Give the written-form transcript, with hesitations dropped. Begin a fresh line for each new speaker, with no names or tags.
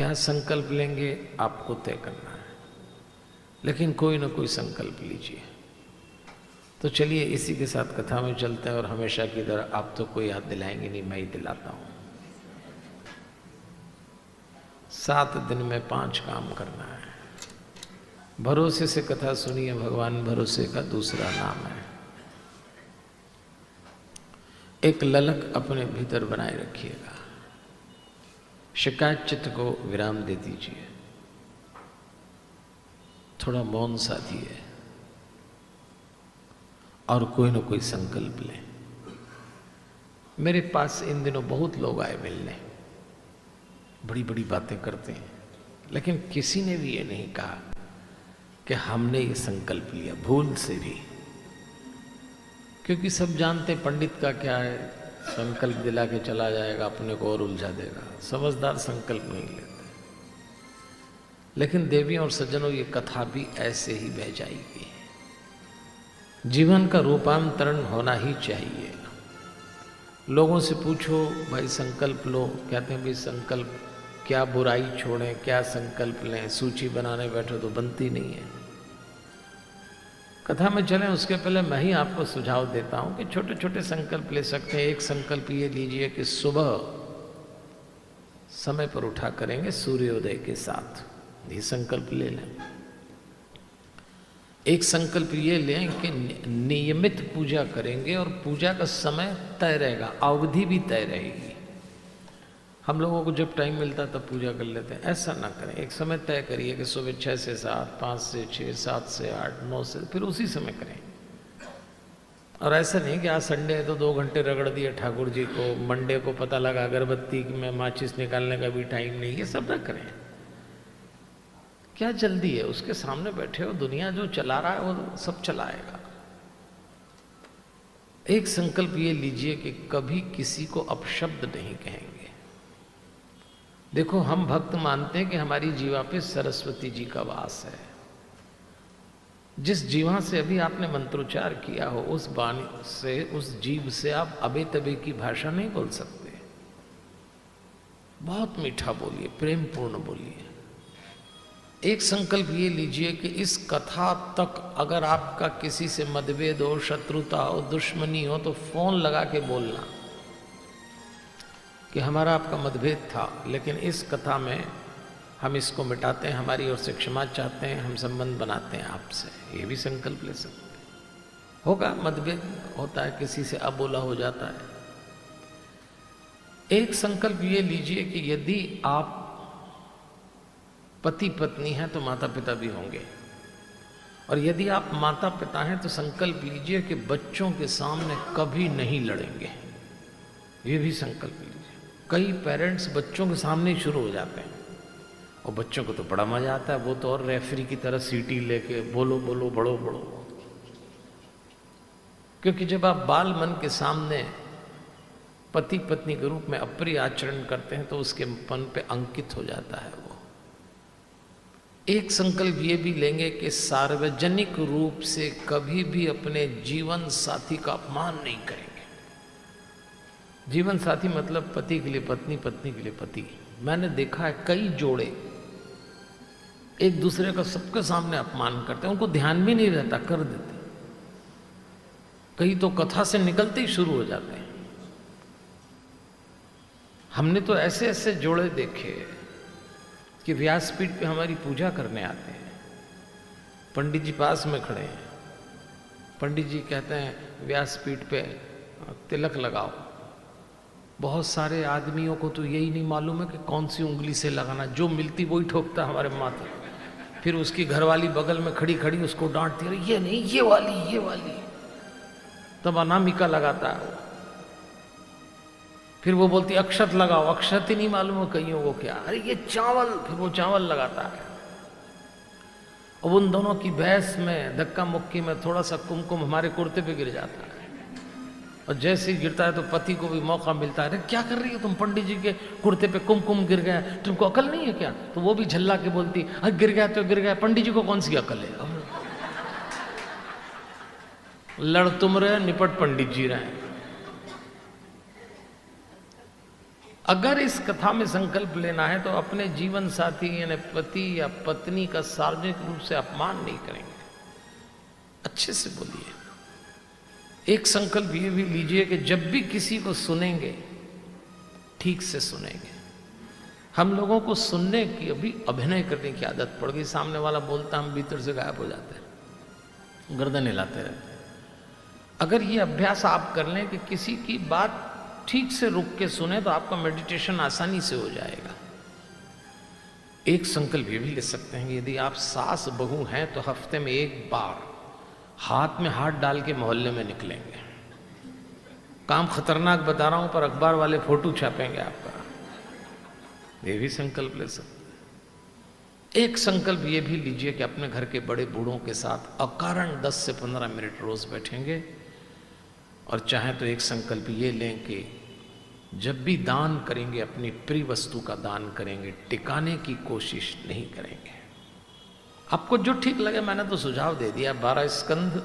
क्या संकल्प लेंगे आपको तय करना है, लेकिन कोई ना कोई संकल्प लीजिए। तो चलिए इसी के साथ कथा में चलते हैं। और हमेशा की तरह आप तो कोई याद दिलाएंगे नहीं, मैं ही दिलाता हूं। 7 दिन में 5 काम करना है। भरोसे से कथा सुनिए, भगवान भरोसे का दूसरा नाम है। एक ललक अपने भीतर बनाए रखिएगा। शिकायत चित्त को विराम दे दीजिए। थोड़ा मौन साधिए और कोई ना कोई संकल्प लें। मेरे पास इन दिनों बहुत लोग आए मिलने, बड़ी बड़ी बातें करते हैं, लेकिन किसी ने भी ये नहीं कहा कि हमने ये संकल्प लिया, भूल से भी। क्योंकि सब जानते पंडित का क्या है, संकल्प दिला के चला जाएगा, अपने को और उलझा देगा। समझदार संकल्प नहीं लेते। लेकिन देवियों और सज्जनों, ये कथा भी ऐसे ही बह जाएगी। जीवन का रूपांतरण होना ही चाहिए। लोगों से पूछो भाई संकल्प लो, कहते हैं भाई संकल्प क्या, बुराई छोड़ें, क्या संकल्प लें, सूची बनाने बैठो तो बनती नहीं है। कथा में चलें उसके पहले मैं ही आपको सुझाव देता हूं कि छोटे छोटे संकल्प ले सकते हैं। एक संकल्प ये लीजिए कि सुबह समय पर उठा करेंगे सूर्योदय के साथ, ये संकल्प ले लें। एक संकल्प ये लें कि नियमित पूजा करेंगे और पूजा का समय तय रहेगा, अवधि भी तय रहेगी। हम लोगों को जब टाइम मिलता है तब पूजा कर लेते हैं, ऐसा ना करें। एक समय तय करिए कि सुबह 6 से 7, 5 से 6, 7 से 8, 9 से, फिर उसी समय करें। और ऐसा नहीं कि आज संडे है तो 2 घंटे रगड़ दिए ठाकुर जी को, मंडे को पता लगा अगरबत्ती में माचिस निकालने का भी टाइम नहीं, ये सब ना करें। क्या जल्दी है, उसके सामने बैठे हो, दुनिया जो चला रहा है वो सब चलाएगा। एक संकल्प ये लीजिए कि कभी किसी को अपशब्द नहीं कहेंगे। देखो, हम भक्त मानते हैं कि हमारी जीवा पे सरस्वती जी का वास है। जिस जीवा से अभी आपने मंत्रोच्चार किया हो, उस वाणी से, उस जीव से आप अबे तबे की भाषा नहीं बोल सकते। बहुत मीठा बोलिए, प्रेम पूर्ण बोलिए। एक संकल्प ये लीजिए कि इस कथा तक अगर आपका किसी से मतभेद हो, शत्रुता हो, दुश्मनी हो, तो फोन लगा के बोलना कि हमारा आपका मतभेद था, लेकिन इस कथा में हम इसको मिटाते हैं, हमारी ओर से क्षमा चाहते हैं, हम संबंध बनाते हैं आपसे। ये भी संकल्प ले सकते हैं। होगा मतभेद, होता है, किसी से अबोला हो जाता है। एक संकल्प ये लीजिए कि यदि आप पति पत्नी हैं तो माता पिता भी होंगे, और यदि आप माता पिता हैं तो संकल्प लीजिए कि बच्चों के सामने कभी नहीं लड़ेंगे। ये भी संकल्प लीजिए। कई पेरेंट्स बच्चों के सामने ही शुरू हो जाते हैं, और बच्चों को तो बड़ा मजा आता है, वो तो और रेफरी की तरह सीटी लेके बोलो बोलो बड़ो बड़ो। क्योंकि जब आप बाल मन के सामने पति पत्नी के रूप में अप्रिय आचरण करते हैं तो उसके मन पे अंकित हो जाता है वो। एक संकल्प ये भी लेंगे कि सार्वजनिक रूप से कभी भी अपने जीवन साथी का अपमान नहीं करेंगे। जीवन साथी मतलब पति के लिए पत्नी, पत्नी के लिए पति। मैंने देखा है कई जोड़े एक दूसरे का सबके सामने अपमान करते हैं, उनको ध्यान भी नहीं रहता, कर देते। कई तो कथा से निकलते ही शुरू हो जाते हैं। हमने तो ऐसे ऐसे जोड़े देखे कि व्यासपीठ पे हमारी पूजा करने आते हैं, पंडित जी पास में खड़े हैं, पंडित जी कहते हैं व्यासपीठ पे तिलक लगाओ। बहुत सारे आदमियों को तो यही नहीं मालूम है कि कौन सी उंगली से लगाना, जो मिलती वही ठोकता हमारे माथे। फिर उसकी घरवाली बगल में खड़ी खड़ी उसको डांटती है, ये नहीं, ये वाली, ये वाली। तब अनामिका लगाता है वो। फिर वो बोलती अक्षत लगाओ, अक्षत ही नहीं मालूम है कईयों को क्या, अरे ये चावल, फिर वो चावल लगाता है। अब उन दोनों की बहस में, धक्का मुक्की में थोड़ा सा कुमकुम हमारे कुर्ते पे गिर जाता है, और जैसे ही गिरता है तो पति को भी मौका मिलता है, अरे क्या कर रही हो तुम, पंडित जी के कुर्ते पे कुमकुम गिर गया, तुमको अकल नहीं है क्या? तो वो भी झल्ला के बोलती, अरे गिर गया तो गिर गया, पंडित जी को कौन सी अकल है? लड़ तुम रहे, निपट पंडित जी रहे। अगर इस कथा में संकल्प लेना है तो अपने जीवन साथी यानी पति या पत्नी का सार्वजनिक रूप से अपमान नहीं करेंगे, अच्छे से बोलिए। एक संकल्प ये भी लीजिए कि जब भी किसी को सुनेंगे ठीक से सुनेंगे। हम लोगों को सुनने की अभी अभिनय करने की आदत पड़ गई, सामने वाला बोलता हम भीतर से गायब हो जाते हैं, गर्दन हिलाते रहते हैं। अगर ये अभ्यास आप कर लें कि किसी की बात ठीक से रुक के सुने तो आपका मेडिटेशन आसानी से हो जाएगा। एक संकल्प ये भी ले सकते हैं कि यदि आप सास बहू हैं तो हफ्ते में एक बार हाथ में हाथ डाल के मोहल्ले में निकलेंगे। काम खतरनाक बता रहा हूं पर अखबार वाले फोटो छापेंगे आपका, ये भी संकल्प ले सकते हैं। एक संकल्प ये भी लीजिए कि अपने घर के बड़े बूढ़ों के साथ अकारण 10 से 15 मिनट रोज बैठेंगे। और चाहे तो एक संकल्प ये लें कि जब भी दान करेंगे अपनी प्रिय वस्तु का दान करेंगे, टिकाने की कोशिश नहीं करेंगे। आपको जो ठीक लगे, मैंने तो सुझाव दे दिया। 12 स्कंध